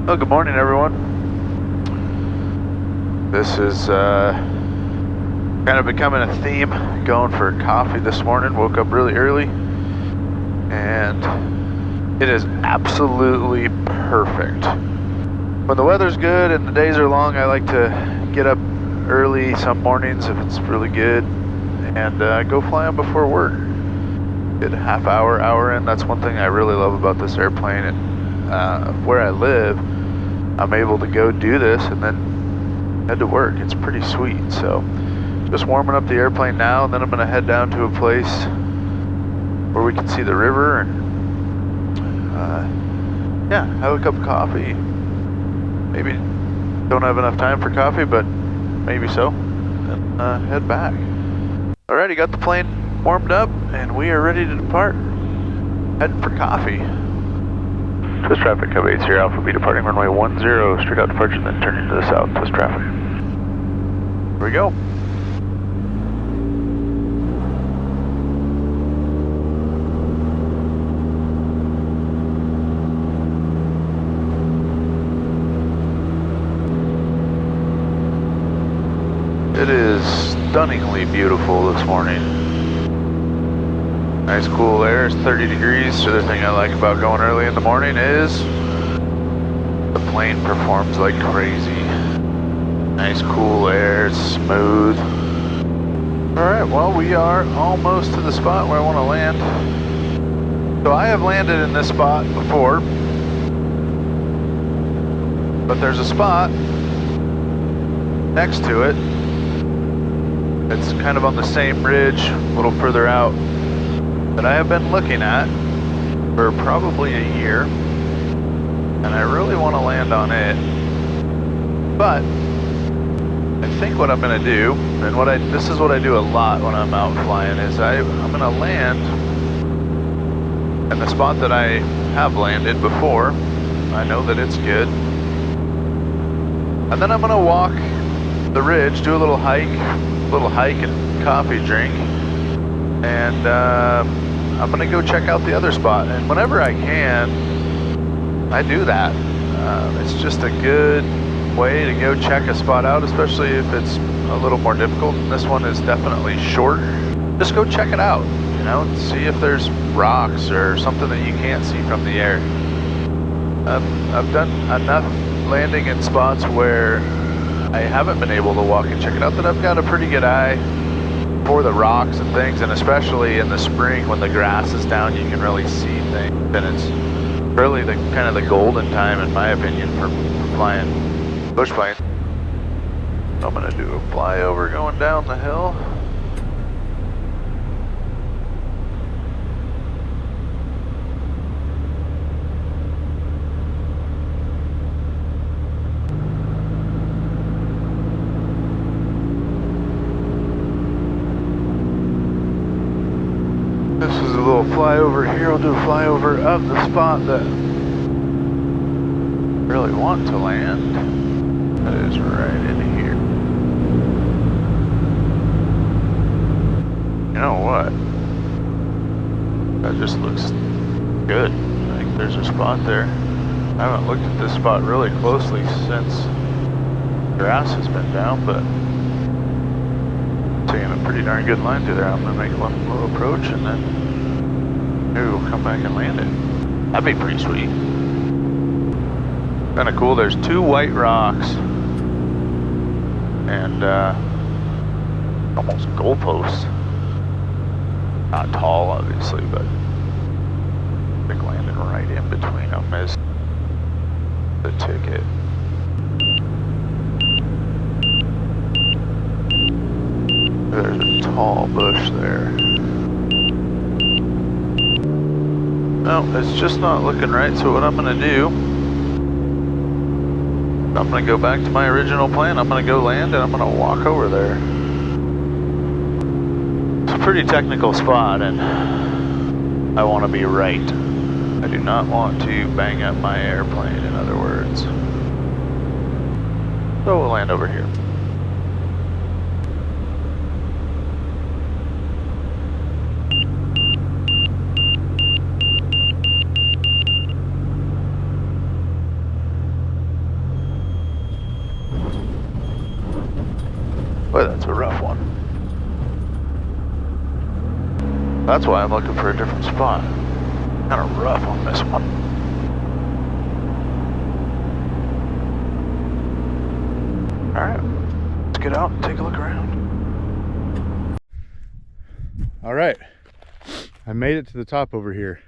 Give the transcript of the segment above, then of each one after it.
Well, good morning, everyone. This is kind of becoming a theme, going for coffee this morning. Woke up really early, and it is absolutely perfect. When the weather's good and the days are long, I like to get up early some mornings if it's really good, and go flying before work. Get a half hour, hour in. That's one thing I really love about this airplane, and where I live, I'm able to go do this and then head to work. It's pretty sweet. So just warming up the airplane now, and then I'm going to head down to a place where we can see the river and yeah, have a cup of coffee. Maybe don't have enough time for coffee, but maybe so, and head back. Alrighty, got the plane warmed up and we are ready to depart. Heading for coffee. Swiss traffic, Cub 80 Alpha, be departing runway 10, straight out departure, then turning to the south, Swiss traffic. Here we go. It is stunningly beautiful this morning. Nice cool air, it's 30 degrees. The other thing I like about going early in the morning is the plane performs like crazy. Nice cool air, it's smooth. Alright, well, we are almost to the spot where I want to land. So I have landed in this spot before, but there's a spot next to it. It's kind of on the same ridge, a little further out, that I have been looking at for probably a year, and I really want to land on it. But I think what I'm going to do, and this is what I do a lot when I'm out flying, is I'm going to land in the spot that I have landed before. I know that it's good. And then I'm going to walk the ridge, do a little hike and coffee drink, and I'm gonna go check out the other spot. And whenever I can, I do that. It's just a good way to go check a spot out, especially if it's a little more difficult. And this one is definitely short. Just go check it out, you know, see if there's rocks or something that you can't see from the air. I've done enough landing in spots where I haven't been able to walk and check it out that I've got a pretty good eye for the rocks and things, and especially in the spring when the grass is down, you can really see things, and it's really the kind of the golden time, in my opinion, for flying bush planes. I'm gonna do a flyover going down the hill. This is a little flyover here. I'll do a flyover of the spot that I really want to land. That is right in here. You know what? That just looks good. I think there's a spot there. I haven't looked at this spot really closely since grass has been down, but taking a pretty darn good line through there. I'm gonna make one little approach and then maybe we'll come back and land it. That'd be pretty sweet. Kinda cool. There's two white rocks and almost goalposts. Not tall, obviously, but I think landing right in between them is the ticket. There's a tall bush there. No, it's just not looking right, so what I'm gonna do, I'm gonna go back to my original plan. I'm gonna go land and I'm gonna walk over there. It's a pretty technical spot and I want to be right. I do not want to bang up my airplane, in other words. So we'll land over here. Boy, that's a rough one. That's why I'm looking for a different spot. Kind of rough on this one. All right, let's get out and take a look around. All right, I made it to the top over here.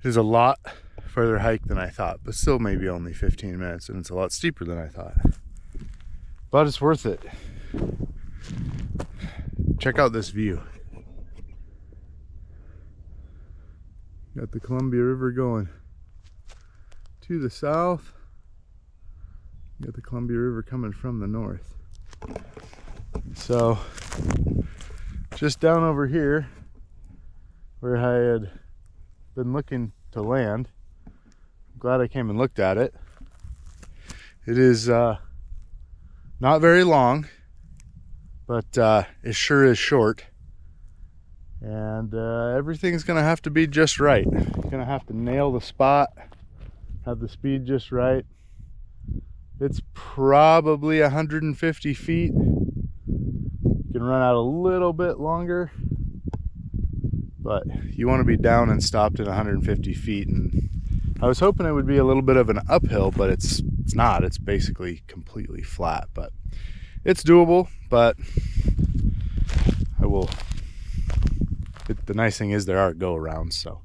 It is a lot further hike than I thought, but still maybe only 15 minutes, and it's a lot steeper than I thought. But it's worth it. Check out this view. Got the Columbia River going to the south. Got the Columbia River coming from the north. So just down over here where I had been looking to land, I'm glad I came and looked at it. It is not very long, but it sure is short. And everything's gonna have to be just right. You're gonna have to nail the spot, have the speed just right. It's probably 150 feet. You can run out a little bit longer, but you want to be down and stopped at 150 feet. And I was hoping it would be a little bit of an uphill, but it's not. It's basically completely flat, but it's doable. But I will. The nice thing is there are go-arounds, so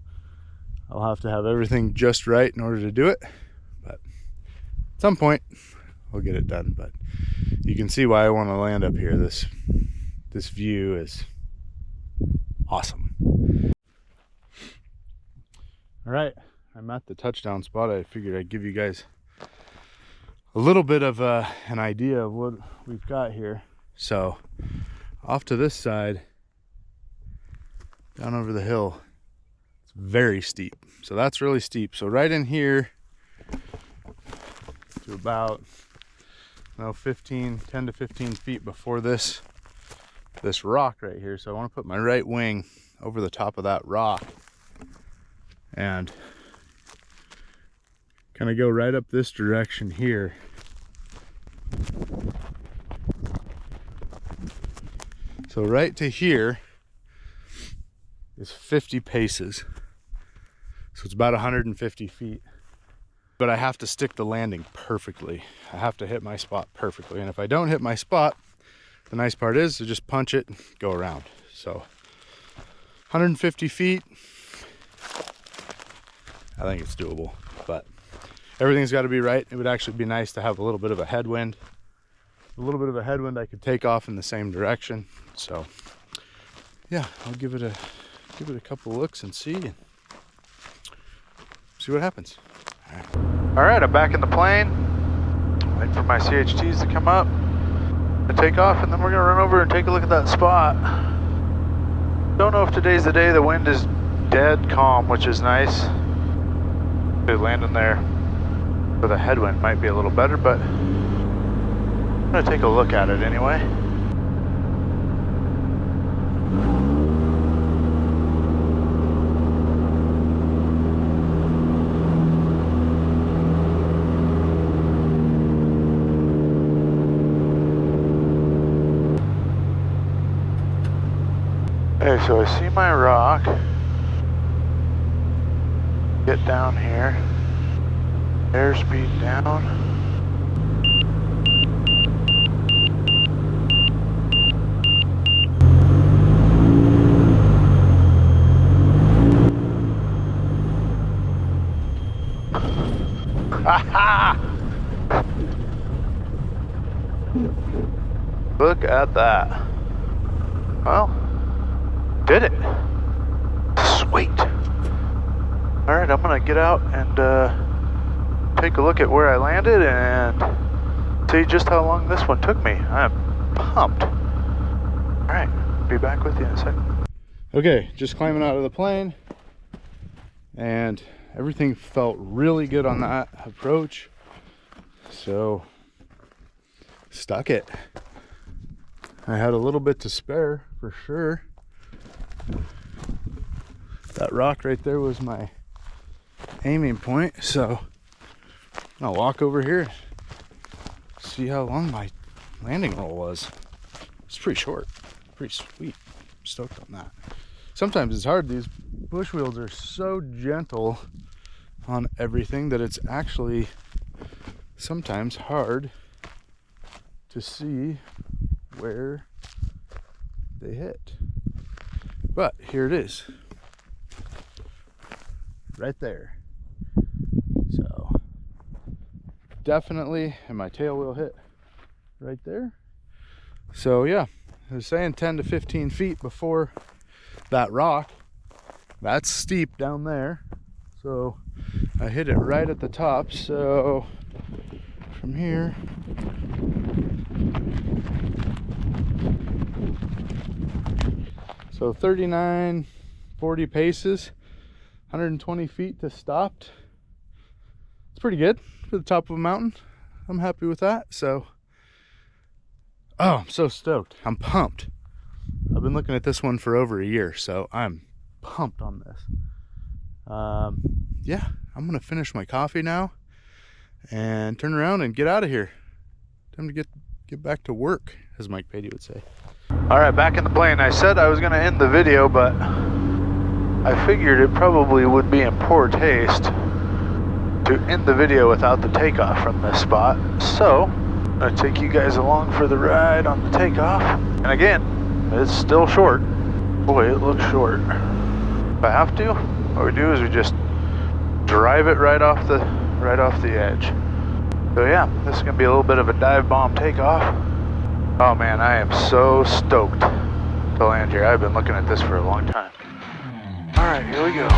I'll have to have everything just right in order to do it. But at some point, I'll get it done. But you can see why I want to land up here. This view is awesome. All right, I'm at the touchdown spot. I figured I'd give you guys a little bit of an idea of what we've got here. So off to this side, down over the hill, it's very steep. So that's really steep. So right in here to about 10 to 15 feet before this rock right here. So I want to put my right wing over the top of that rock and kind of go right up this direction here. So right to here is 50 paces. So it's about 150 feet. But I have to stick the landing perfectly. I have to hit my spot perfectly. And if I don't hit my spot, the nice part is to just punch it and go around. So 150 feet, I think it's doable, but everything's got to be right. It would actually be nice to have a little bit of a headwind. A little bit of a headwind, I could take off in the same direction. So yeah, I'll give it a couple looks and see what happens. All right, I'm back in the plane. Waiting for my CHTs to come up to take off, and then we're gonna run over and take a look at that spot. Don't know if today's the day. The wind is dead calm, which is nice. Good landing there with a headwind might be a little better, but I'm gonna take a look at it anyway. Okay, so I see my rock. Get down here. Airspeed down. Look at that. Well, did it. Sweet. All right, I'm gonna get out and take a look at where I landed and see just how long this one took me. I'm pumped. All right, be back with you in a second. Okay, just climbing out of the plane, and everything felt really good on that approach. So stuck it. I had a little bit to spare for sure. That rock right there was my aiming point, so I'll walk over here, see how long my landing roll was. It's pretty short, pretty sweet. Stoked on that. Sometimes it's hard. These bush wheels are so gentle on everything that it's actually sometimes hard to see where they hit. But here it is, right there. So definitely, and my tail wheel hit right there. So yeah, I was saying 10 to 15 feet before that rock. That's steep down there. So I hit it right at the top. So from here, so 39, 40 paces, 120 feet to stopped. It's pretty good for the top of a mountain. I'm happy with that. So, oh, I'm so stoked. I'm pumped. I've been looking at this one for over a year, so I'm pumped on this. Yeah, I'm gonna finish my coffee now and turn around and get out of here. Time to get back to work, as Mike Patey would say. All right, back in the plane. I said I was going to end the video, but I figured it probably would be in poor taste to end the video without the takeoff from this spot. So I'm going to take you guys along for the ride on the takeoff. And again, it's still short. Boy, it looks short. If I have to, what we do is we just drive it right off the edge. So yeah, this is going to be a little bit of a dive bomb takeoff. Oh man, I am so stoked to land here. I've been looking at this for a long time. All right, here we go.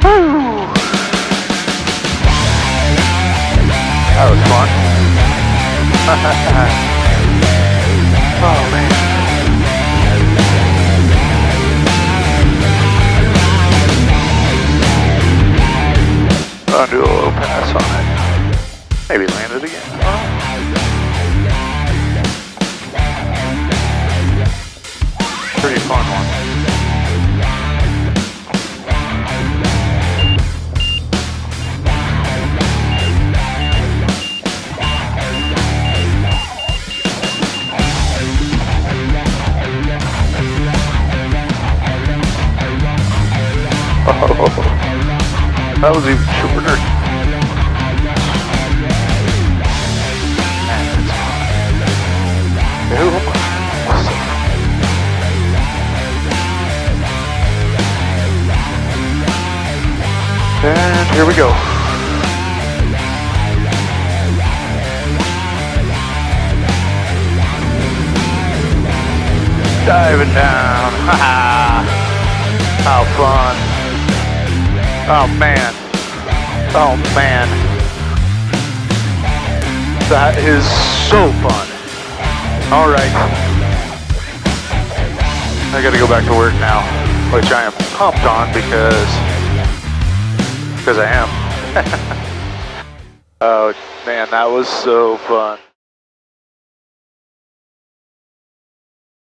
Woo! That was fun. Oh man. I'll do a little pass on it. Maybe land it again. Pretty fun one. Oh, that was even shorter. And here we go. Diving down. Haha. How fun. Oh man. Oh man. That is so fun. Alright. I gotta go back to work now, which I am pumped on because I am. Oh man, that was so fun.